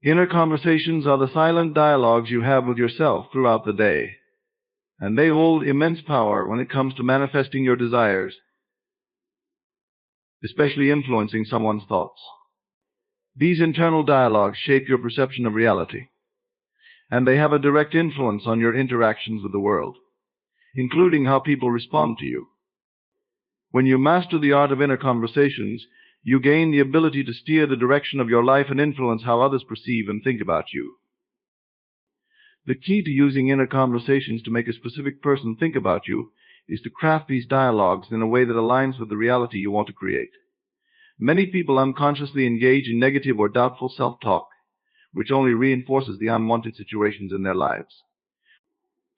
Inner conversations are the silent dialogues you have with yourself throughout the day, and they hold immense power when it comes to manifesting your desires, especially influencing someone's thoughts. These internal dialogues shape your perception of reality, and they have a direct influence on your interactions with the world, including how people respond to you. When you master the art of inner conversations, you gain the ability to steer the direction of your life and influence how others perceive and think about you. The key to using inner conversations to make a specific person think about you is to craft these dialogues in a way that aligns with the reality you want to create. Many people unconsciously engage in negative or doubtful self-talk, which only reinforces the unwanted situations in their lives.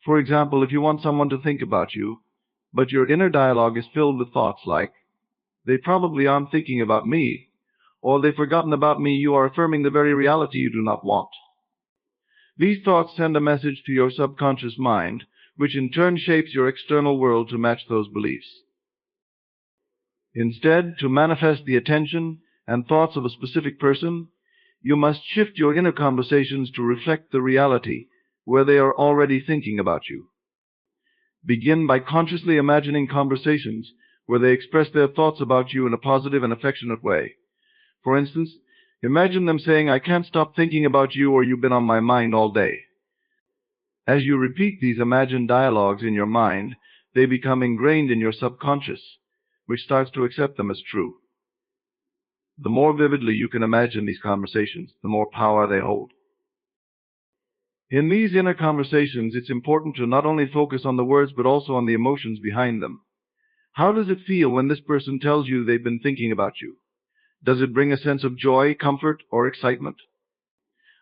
For example, if you want someone to think about you, but your inner dialogue is filled with thoughts like, "They probably aren't thinking about me," or "They've forgotten about me," you are affirming the very reality you do not want. These thoughts send a message to your subconscious mind, which in turn shapes your external world to match those beliefs. Instead, to manifest the attention and thoughts of a specific person, you must shift your inner conversations to reflect the reality where they are already thinking about you. Begin by consciously imagining conversations where they express their thoughts about you in a positive and affectionate way. For instance, imagine them saying, "I can't stop thinking about you," or "You've been on my mind all day." As you repeat these imagined dialogues in your mind, they become ingrained in your subconscious, which starts to accept them as true. The more vividly you can imagine these conversations, the more power they hold. In these inner conversations, it's important to not only focus on the words, but also on the emotions behind them. How does it feel when this person tells you they've been thinking about you? Does it bring a sense of joy, comfort, or excitement?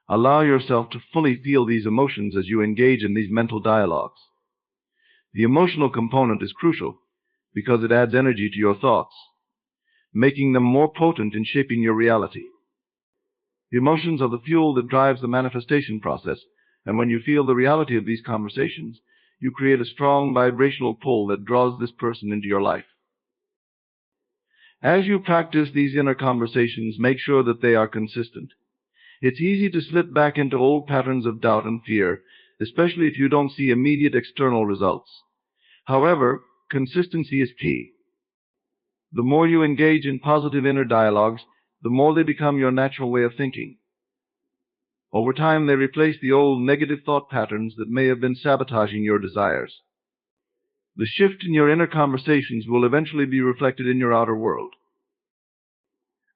Allow yourself to fully feel these emotions as you engage in these mental dialogues. The emotional component is crucial because it adds energy to your thoughts, making them more potent in shaping your reality. Emotions are the fuel that drives the manifestation process, and when you feel the reality of these conversations, you create a strong vibrational pull that draws this person into your life. As you practice these inner conversations, make sure that they are consistent. It's easy to slip back into old patterns of doubt and fear, especially if you don't see immediate external results. However, consistency is key. The more you engage in positive inner dialogues, the more they become your natural way of thinking. Over time, they replace the old negative thought patterns that may have been sabotaging your desires. The shift in your inner conversations will eventually be reflected in your outer world.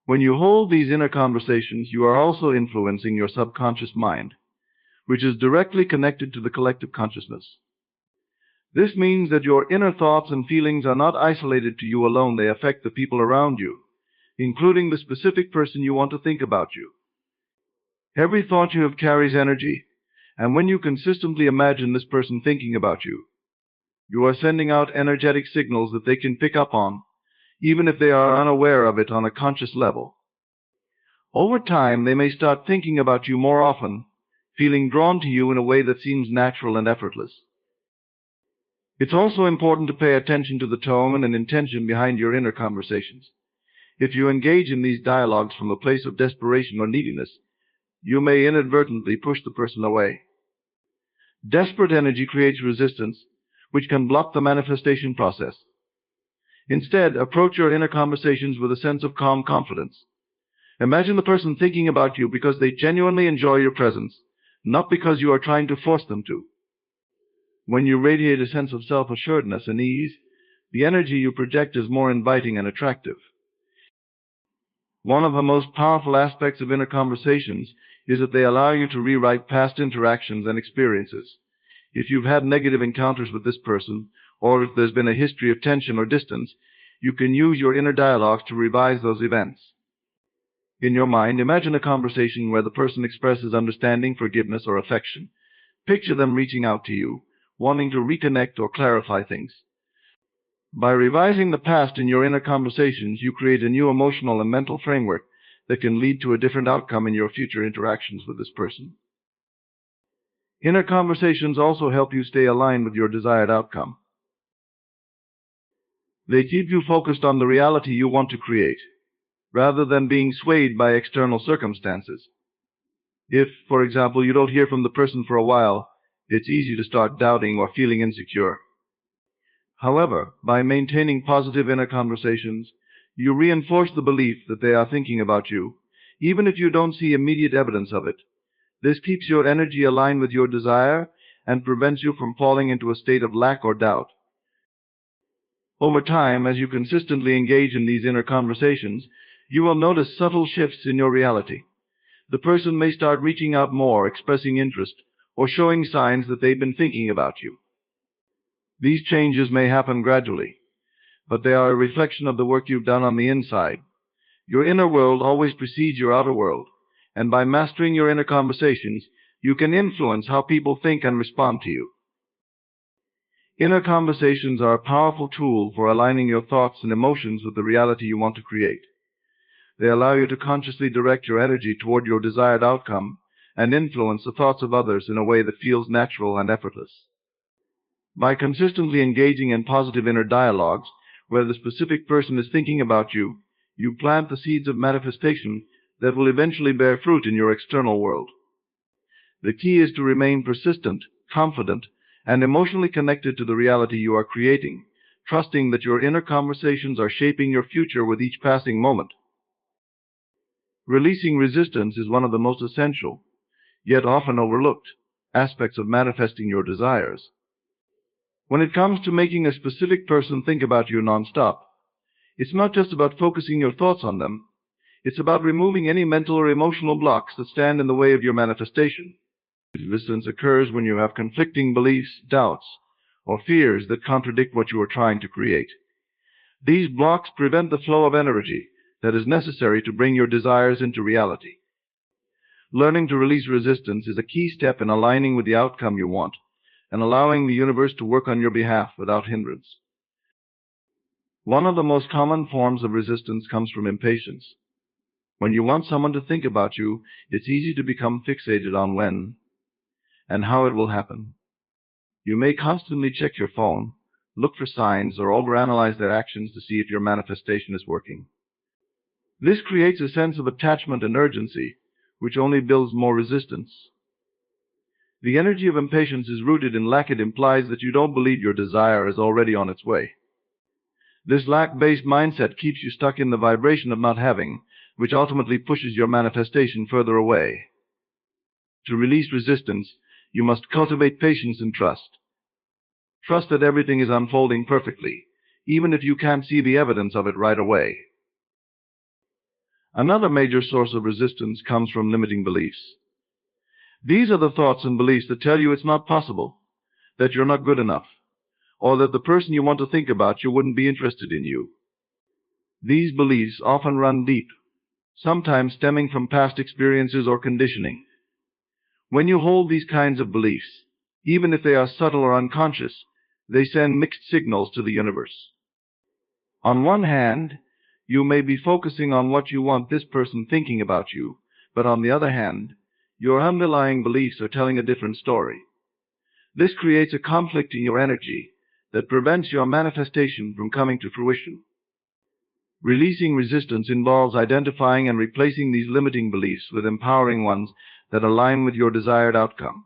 When you hold these inner conversations, you are also influencing your subconscious mind, which is directly connected to the collective consciousness. This means that your inner thoughts and feelings are not isolated to you alone. They affect the people around you, including the specific person you want to think about you. Every thought you have carries energy, and when you consistently imagine this person thinking about you, you are sending out energetic signals that they can pick up on, even if they are unaware of it on a conscious level. Over time, they may start thinking about you more often, feeling drawn to you in a way that seems natural and effortless. It's also important to pay attention to the tone and intention behind your inner conversations. If you engage in these dialogues from a place of desperation or neediness, you may inadvertently push the person away. Desperate energy creates resistance, which can block the manifestation process. Instead, approach your inner conversations with a sense of calm confidence. Imagine the person thinking about you because they genuinely enjoy your presence, not because you are trying to force them to. When you radiate a sense of self-assuredness and ease, the energy you project is more inviting and attractive. One of the most powerful aspects of inner conversations is that they allow you to rewrite past interactions and experiences. If you've had negative encounters with this person, or if there's been a history of tension or distance, you can use your inner dialogues to revise those events. In your mind, imagine a conversation where the person expresses understanding, forgiveness, or affection. Picture them reaching out to you, wanting to reconnect or clarify things. By revising the past in your inner conversations, you create a new emotional and mental framework that can lead to a different outcome in your future interactions with this person. Inner conversations also help you stay aligned with your desired outcome. They keep you focused on the reality you want to create, rather than being swayed by external circumstances. If, for example, you don't hear from the person for a while, it's easy to start doubting or feeling insecure. However, by maintaining positive inner conversations, you reinforce the belief that they are thinking about you, even if you don't see immediate evidence of it. This keeps your energy aligned with your desire and prevents you from falling into a state of lack or doubt. Over time, as you consistently engage in these inner conversations, you will notice subtle shifts in your reality. The person may start reaching out more, expressing interest, or showing signs that they've been thinking about you. These changes may happen gradually, but they are a reflection of the work you've done on the inside. Your inner world always precedes your outer world, and by mastering your inner conversations, you can influence how people think and respond to you. Inner conversations are a powerful tool for aligning your thoughts and emotions with the reality you want to create. They allow you to consciously direct your energy toward your desired outcome and influence the thoughts of others in a way that feels natural and effortless. By consistently engaging in positive inner dialogues, where the specific person is thinking about you, you plant the seeds of manifestation that will eventually bear fruit in your external world. The key is to remain persistent, confident, and emotionally connected to the reality you are creating, trusting that your inner conversations are shaping your future with each passing moment. Releasing resistance is one of the most essential, yet often overlooked, aspects of manifesting your desires. When it comes to making a specific person think about you nonstop, it's not just about focusing your thoughts on them. It's about removing any mental or emotional blocks that stand in the way of your manifestation. Resistance occurs when you have conflicting beliefs, doubts, or fears that contradict what you are trying to create. These blocks prevent the flow of energy that is necessary to bring your desires into reality. Learning to release resistance is a key step in aligning with the outcome you want and allowing the universe to work on your behalf without hindrance. One of the most common forms of resistance comes from impatience. When you want someone to think about you, it's easy to become fixated on when and how it will happen. You may constantly check your phone, look for signs, or overanalyze their actions to see if your manifestation is working. This creates a sense of attachment and urgency, which only builds more resistance. The energy of impatience is rooted in lack. It implies that you don't believe your desire is already on its way. This lack-based mindset keeps you stuck in the vibration of not having, which ultimately pushes your manifestation further away. To release resistance, you must cultivate patience and trust. Trust that everything is unfolding perfectly, even if you can't see the evidence of it right away. Another major source of resistance comes from limiting beliefs. These are the thoughts and beliefs that tell you it's not possible, that you're not good enough, or that the person you want to think about you wouldn't be interested in you. These beliefs often run deep, sometimes stemming from past experiences or conditioning. When you hold these kinds of beliefs, even if they are subtle or unconscious, they send mixed signals to the universe. On one hand, you may be focusing on what you want this person thinking about you, but on the other hand, your underlying beliefs are telling a different story. This creates a conflict in your energy that prevents your manifestation from coming to fruition. Releasing resistance involves identifying and replacing these limiting beliefs with empowering ones that align with your desired outcome.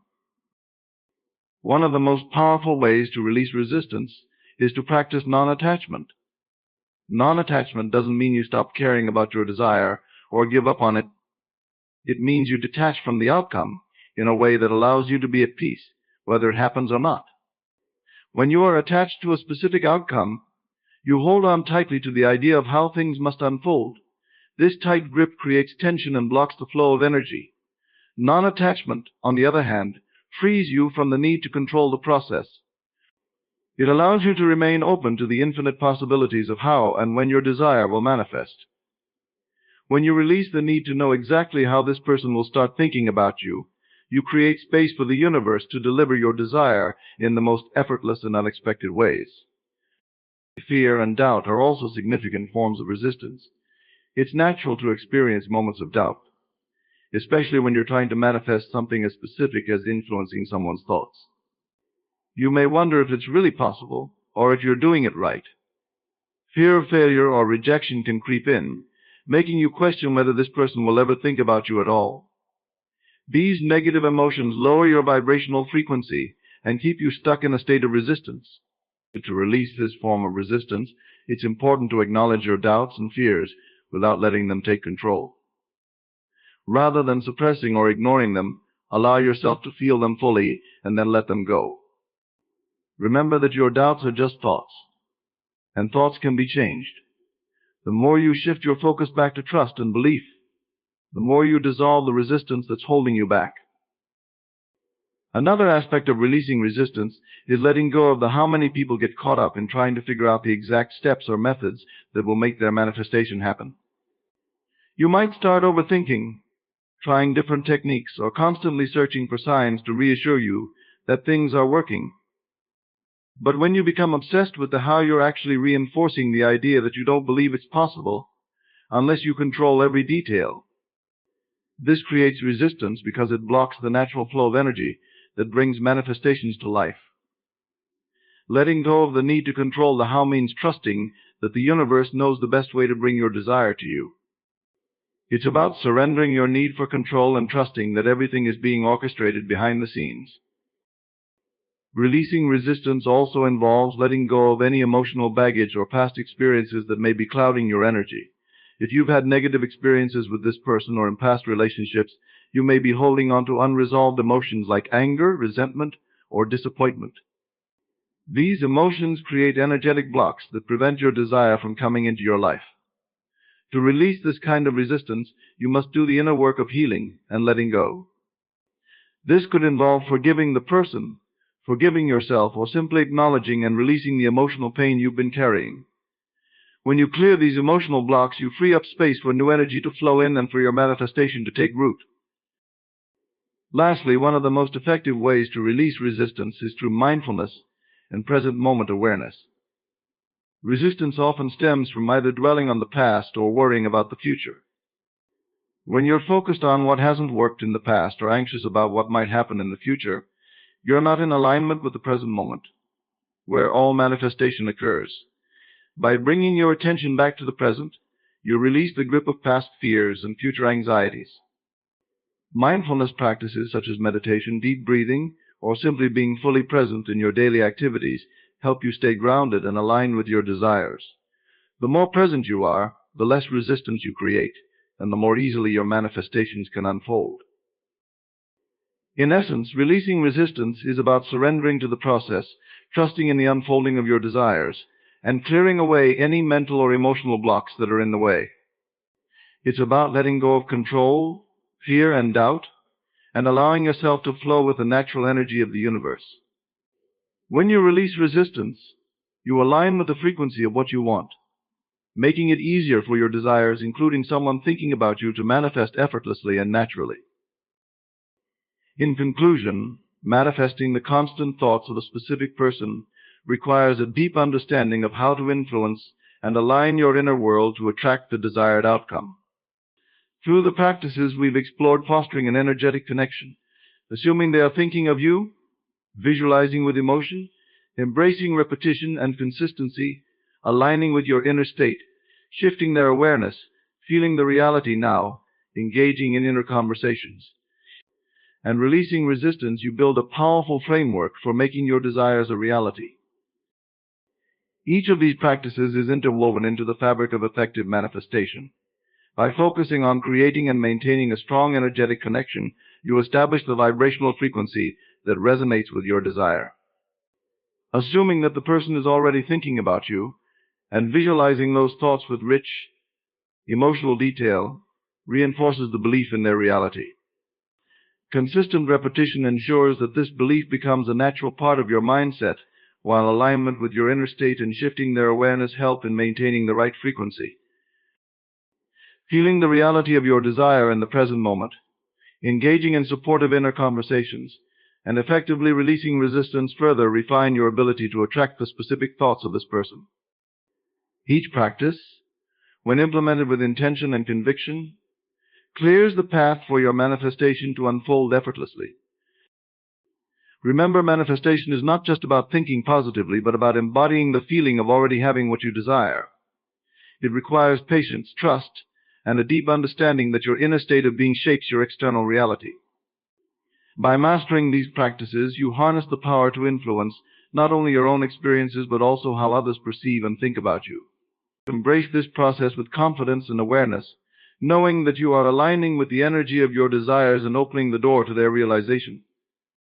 One of the most powerful ways to release resistance is to practice non-attachment. Non-attachment doesn't mean you stop caring about your desire or give up on it. It means you detach from the outcome in a way that allows you to be at peace, whether it happens or not. When you are attached to a specific outcome, you hold on tightly to the idea of how things must unfold. This tight grip creates tension and blocks the flow of energy. Non-attachment, on the other hand, frees you from the need to control the process. It allows you to remain open to the infinite possibilities of how and when your desire will manifest. When you release the need to know exactly how this person will start thinking about you, you create space for the universe to deliver your desire in the most effortless and unexpected ways. Fear and doubt are also significant forms of resistance. It's natural to experience moments of doubt, especially when you're trying to manifest something as specific as influencing someone's thoughts. You may wonder if it's really possible, or if you're doing it right. Fear of failure or rejection can creep in, making you question whether this person will ever think about you at all. These negative emotions lower your vibrational frequency and keep you stuck in a state of resistance. To release this form of resistance, it's important to acknowledge your doubts and fears without letting them take control. Rather than suppressing or ignoring them, allow yourself to feel them fully and then let them go. Remember that your doubts are just thoughts, and thoughts can be changed. The more you shift your focus back to trust and belief, the more you dissolve the resistance that's holding you back. Another aspect of releasing resistance is letting go of the how many people get caught up in trying to figure out the exact steps or methods that will make their manifestation happen. You might start overthinking, trying different techniques, or constantly searching for signs to reassure you that things are working. But when you become obsessed with the how, you're actually reinforcing the idea that you don't believe it's possible unless you control every detail. This creates resistance because it blocks the natural flow of energy that brings manifestations to life. Letting go of the need to control the how means trusting that the universe knows the best way to bring your desire to you. It's about surrendering your need for control and trusting that everything is being orchestrated behind the scenes. Releasing resistance also involves letting go of any emotional baggage or past experiences that may be clouding your energy. If you've had negative experiences with this person or in past relationships, you may be holding on to unresolved emotions like anger, resentment, or disappointment. These emotions create energetic blocks that prevent your desire from coming into your life. To release this kind of resistance, you must do the inner work of healing and letting go. This could involve forgiving the person, forgiving yourself, or simply acknowledging and releasing the emotional pain you've been carrying. When you clear these emotional blocks, you free up space for new energy to flow in and for your manifestation to take root. Lastly, one of the most effective ways to release resistance is through mindfulness and present moment awareness. Resistance often stems from either dwelling on the past or worrying about the future. When you're focused on what hasn't worked in the past or anxious about what might happen in the future, you're not in alignment with the present moment, where all manifestation occurs. By bringing your attention back to the present, you release the grip of past fears and future anxieties. Mindfulness practices such as meditation, deep breathing, or simply being fully present in your daily activities help you stay grounded and aligned with your desires. The more present you are, the less resistance you create, and the more easily your manifestations can unfold. In essence, releasing resistance is about surrendering to the process, trusting in the unfolding of your desires, and clearing away any mental or emotional blocks that are in the way. It's about letting go of control, fear, and doubt, and allowing yourself to flow with the natural energy of the universe. When you release resistance, you align with the frequency of what you want, making it easier for your desires, including someone thinking about you, to manifest effortlessly and naturally. In conclusion, manifesting the constant thoughts of a specific person requires a deep understanding of how to influence and align your inner world to attract the desired outcome. Through the practices, we've explored fostering an energetic connection, assuming they are thinking of you, visualizing with emotion, embracing repetition and consistency, aligning with your inner state, shifting their awareness, feeling the reality now, engaging in inner conversations, and releasing resistance. You build a powerful framework for making your desires a reality. Each of these practices is interwoven into the fabric of effective manifestation. By focusing on creating and maintaining a strong energetic connection, you establish the vibrational frequency that resonates with your desire. Assuming that the person is already thinking about you and visualizing those thoughts with rich, emotional detail reinforces the belief in their reality. Consistent repetition ensures that this belief becomes a natural part of your mindset, while alignment with your inner state and shifting their awareness help in maintaining the right frequency. Feeling the reality of your desire in the present moment, engaging in supportive inner conversations, and effectively releasing resistance further refine your ability to attract the specific thoughts of this person. Each practice, when implemented with intention and conviction, clears the path for your manifestation to unfold effortlessly. Remember, manifestation is not just about thinking positively, but about embodying the feeling of already having what you desire. It requires patience, trust, and a deep understanding that your inner state of being shapes your external reality. By mastering these practices, you harness the power to influence not only your own experiences, but also how others perceive and think about you. Embrace this process with confidence and awareness, knowing that you are aligning with the energy of your desires and opening the door to their realization.